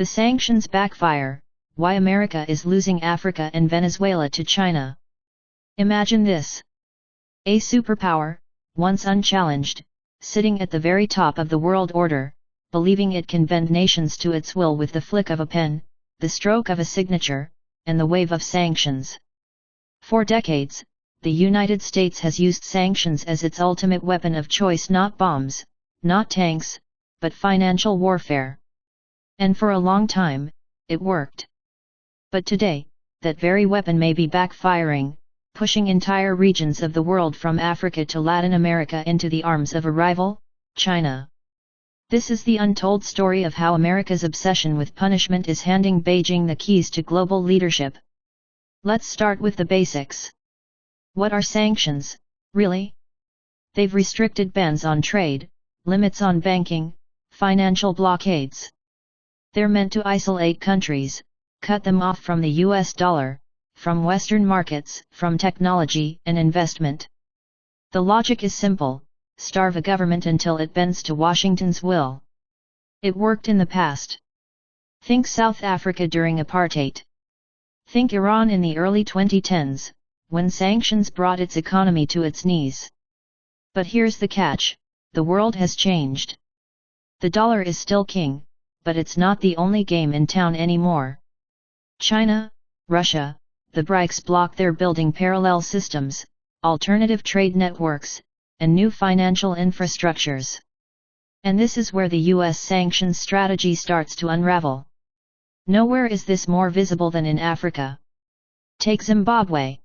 The sanctions backfire, why America is losing Africa and Venezuela to China. Imagine this. A superpower, once unchallenged, sitting at the very top of the world order, believing it can bend nations to its will with the flick of a pen, the stroke of a signature, and the wave of sanctions. For decades, the United States has used sanctions as its ultimate weapon of choice, not bombs, not tanks, but financial warfare. And for a long time, it worked. But today, that very weapon may be backfiring, pushing entire regions of the world from Africa to Latin America into the arms of a rival, China. This is the untold story of how America's obsession with punishment is handing Beijing the keys to global leadership. Let's start with the basics. What are sanctions, really? They've restricted bans on trade, limits on banking, financial blockades. They're meant to isolate countries, cut them off from the US dollar, from Western markets, from technology and investment. The logic is simple: starve a government until it bends to Washington's will. It worked in the past. Think South Africa during apartheid. Think Iran in the early 2010s, when sanctions brought its economy to its knees. But here's the catch: the world has changed. The dollar is still king, but it's not the only game in town anymore. China, Russia, the BRICS bloc, they're building parallel systems, alternative trade networks, and new financial infrastructures. And this is where the US sanctions strategy starts to unravel. Nowhere is this more visible than in Africa. Take Zimbabwe.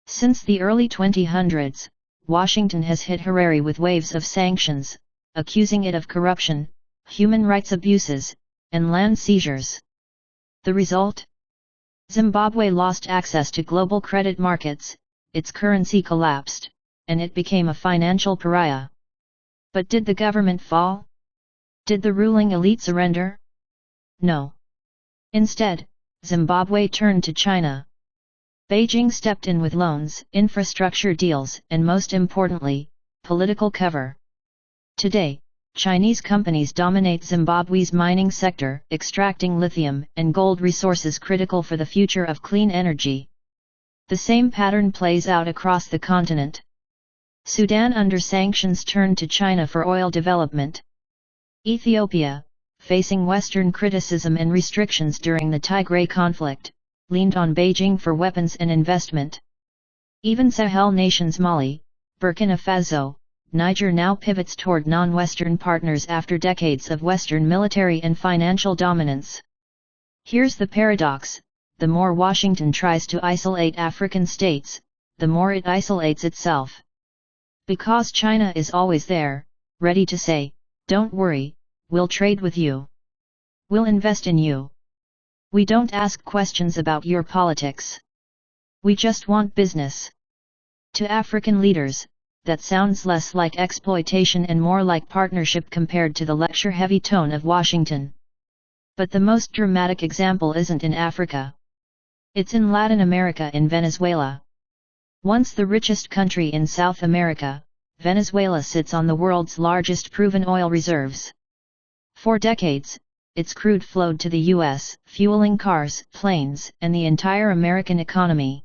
Since the early 2000s, Washington has hit Harare with waves of sanctions, accusing it of corruption, human rights abuses, and land seizures. The result? Zimbabwe lost access to global credit markets, its currency collapsed, and it became a financial pariah. But did the government fall? Did the ruling elite surrender? No. Instead, Zimbabwe turned to China. Beijing stepped in with loans, infrastructure deals, and most importantly, political cover. Today, Chinese companies dominate Zimbabwe's mining sector, extracting lithium and gold resources critical for the future of clean energy. The same pattern plays out across the continent. Sudan under sanctions turned to China for oil development. Ethiopia, facing Western criticism and restrictions during the Tigray conflict, leaned on Beijing for weapons and investment. Even Sahel nations Mali, Burkina Faso, Niger now pivots toward non-Western partners after decades of Western military and financial dominance. Here's the paradox: the more Washington tries to isolate African states, the more it isolates itself. Because China is always there, ready to say, "Don't worry, we'll trade with you. We'll invest in you. We don't ask questions about your politics. We just want business." To African leaders, that sounds less like exploitation and more like partnership compared to the lecture-heavy tone of Washington. But the most dramatic example isn't in Africa. It's in Latin America, in Venezuela. Once the richest country in South America, Venezuela sits on the world's largest proven oil reserves. For decades, its crude flowed to the US, fueling cars, planes, and the entire American economy.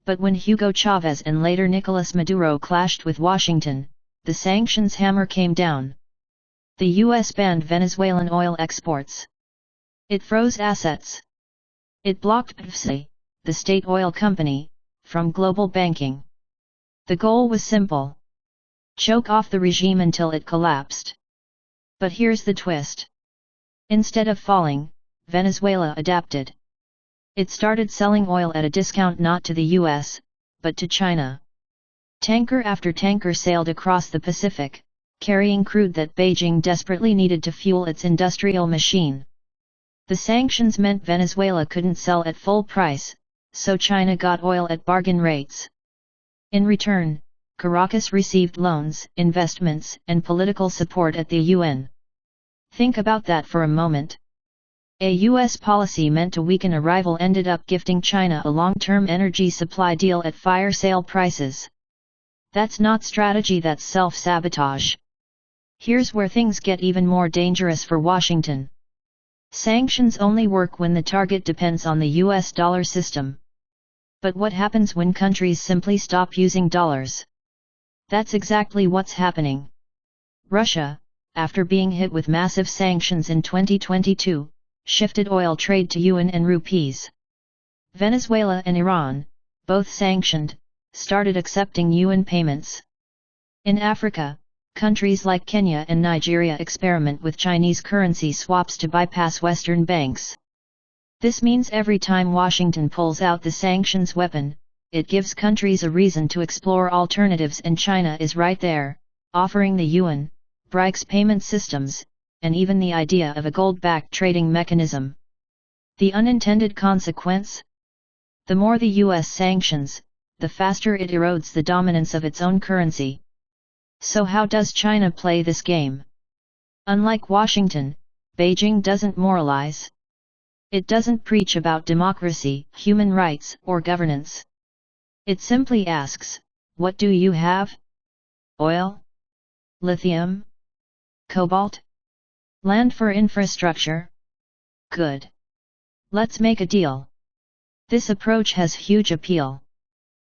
But when Hugo Chavez and later Nicolas Maduro clashed with Washington, the sanctions hammer came down. The US banned Venezuelan oil exports. It froze assets. It blocked PDVSA, the state oil company, from global banking. The goal was simple: choke off the regime until it collapsed. But here's the twist. Instead of falling, Venezuela adapted. It started selling oil at a discount not to the US, but to China. Tanker after tanker sailed across the Pacific, carrying crude that Beijing desperately needed to fuel its industrial machine. The sanctions meant Venezuela couldn't sell at full price, so China got oil at bargain rates. In return, Caracas received loans, investments, and political support at the UN. Think about that for a moment. A US policy meant to weaken a rival ended up gifting China a long-term energy supply deal at fire sale prices. That's not strategy, that's self-sabotage. Here's where things get even more dangerous for Washington. Sanctions only work when the target depends on the US dollar system. But what happens when countries simply stop using dollars? That's exactly what's happening. Russia, after being hit with massive sanctions in 2022, shifted oil trade to yuan and rupees. Venezuela and Iran, both sanctioned, started accepting yuan payments. In Africa, countries like Kenya and Nigeria experiment with Chinese currency swaps to bypass Western banks. This means every time Washington pulls out the sanctions weapon, it gives countries a reason to explore alternatives, and China is right there, offering the yuan, BRICS payment systems, and even the idea of a gold-backed trading mechanism. The unintended consequence? The more the US sanctions, the faster it erodes the dominance of its own currency. So how does China play this game? Unlike Washington, Beijing doesn't moralize. It doesn't preach about democracy, human rights, or governance. It simply asks, what do you have? Oil? Lithium? Cobalt? Land for infrastructure? Good. Let's make a deal. This approach has huge appeal.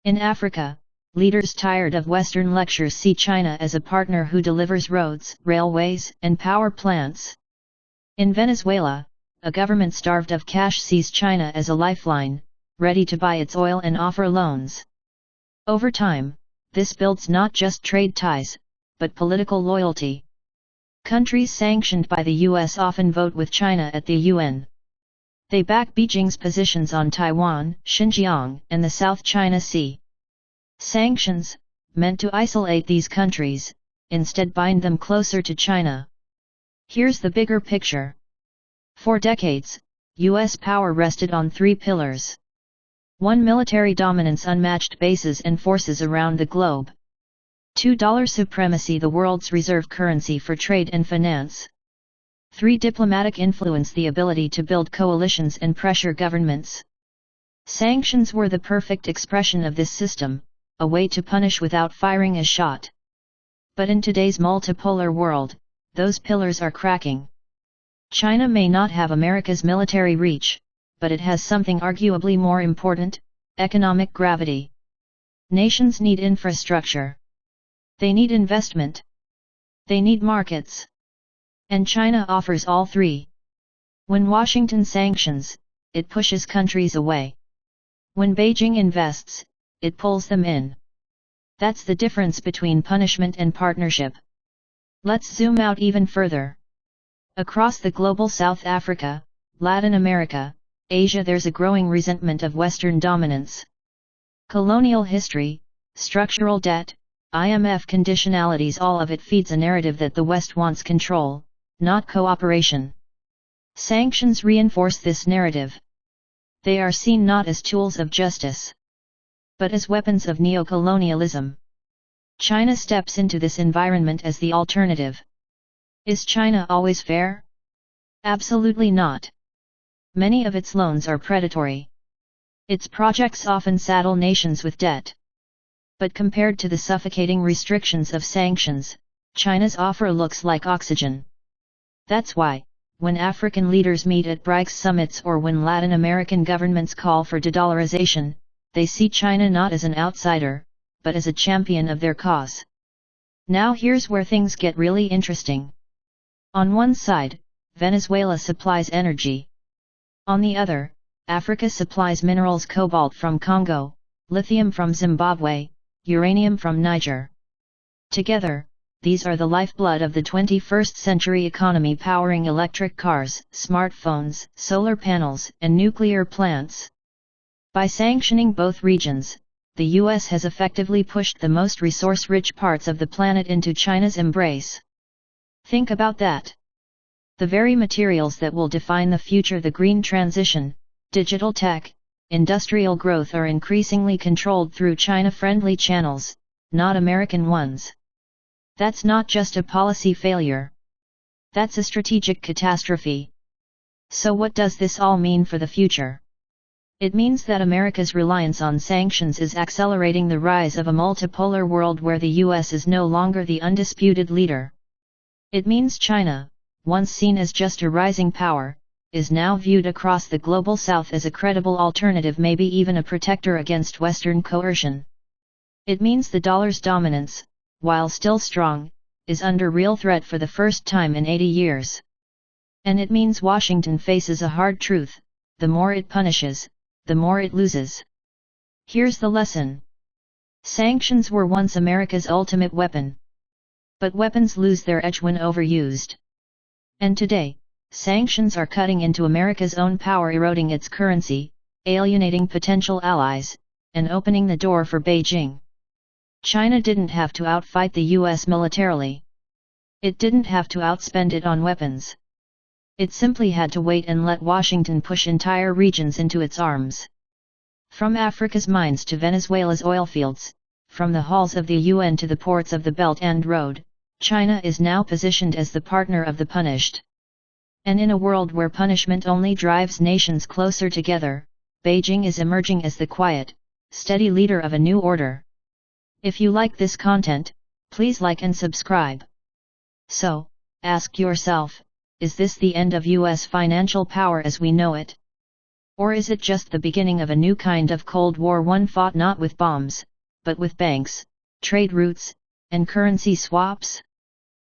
In Africa, leaders tired of Western lectures see China as a partner who delivers roads, railways, and power plants. In Venezuela, a government starved of cash sees China as a lifeline, ready to buy its oil and offer loans. Over time, this builds not just trade ties, but political loyalty. Countries sanctioned by the US often vote with China at the UN. They back Beijing's positions on Taiwan, Xinjiang, and the South China Sea. Sanctions, meant to isolate these countries, instead bind them closer to China. Here's the bigger picture. For decades, US power rested on three pillars. 1. Military dominance, unmatched bases and forces around the globe. 2. Dollar supremacy, the world's reserve currency for trade and finance. 3. Diplomatic influence, the ability to build coalitions and pressure governments. Sanctions were the perfect expression of this system, a way to punish without firing a shot. But in today's multipolar world, those pillars are cracking. China may not have America's military reach, but it has something arguably more important: economic gravity. Nations need infrastructure. They need investment. They need markets. And China offers all three. When Washington sanctions, it pushes countries away. When Beijing invests, it pulls them in. That's the difference between punishment and partnership. Let's zoom out even further. Across the global South Africa, Latin America, Asia, there's a growing resentment of Western dominance. Colonial history, structural debt, IMF conditionalities, all of it feeds a narrative that the West wants control, not cooperation. Sanctions reinforce this narrative. They are seen not as tools of justice, but as weapons of neocolonialism. China steps into this environment as the alternative. Is China always fair? Absolutely not. Many of its loans are predatory. Its projects often saddle nations with debt. But compared to the suffocating restrictions of sanctions, China's offer looks like oxygen. That's why, when African leaders meet at BRICS summits or when Latin American governments call for de-dollarization, they see China not as an outsider, but as a champion of their cause. Now here's where things get really interesting. On one side, Venezuela supplies energy. On the other, Africa supplies minerals: cobalt from Congo, lithium from Zimbabwe, uranium from Niger. Together, these are the lifeblood of the 21st century economy, powering electric cars, smartphones, solar panels, and nuclear plants. By sanctioning both regions, the US has effectively pushed the most resource-rich parts of the planet into China's embrace. Think about that. The very materials that will define the future, the green transition, digital tech, industrial growth, are increasingly controlled through China-friendly channels, not American ones. That's not just a policy failure. That's a strategic catastrophe. So what does this all mean for the future? It means that America's reliance on sanctions is accelerating the rise of a multipolar world where the US is no longer the undisputed leader. It means China, once seen as just a rising power, is now viewed across the global south as a credible alternative, maybe even a protector against Western coercion. It means the dollar's dominance, while still strong, is under real threat for the first time in 80 years. And it means Washington faces a hard truth: the more it punishes, the more it loses. Here's the lesson. Sanctions were once America's ultimate weapon. But weapons lose their edge when overused. And today, sanctions are cutting into America's own power, eroding its currency, alienating potential allies, and opening the door for Beijing. China didn't have to outfight the US militarily. It didn't have to outspend it on weapons. It simply had to wait and let Washington push entire regions into its arms. From Africa's mines to Venezuela's oil fields, from the halls of the UN to the ports of the Belt and Road, China is now positioned as the partner of the punished. And in a world where punishment only drives nations closer together, Beijing is emerging as the quiet, steady leader of a new order. If you like this content, please like and subscribe. So, ask yourself, is this the end of US financial power as we know it? Or is it just the beginning of a new kind of Cold War, one fought not with bombs, but with banks, trade routes, and currency swaps?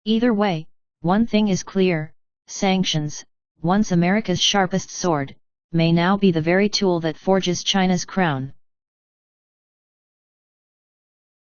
Either way, one thing is clear: sanctions, once America's sharpest sword, may now be the very tool that forges China's crown.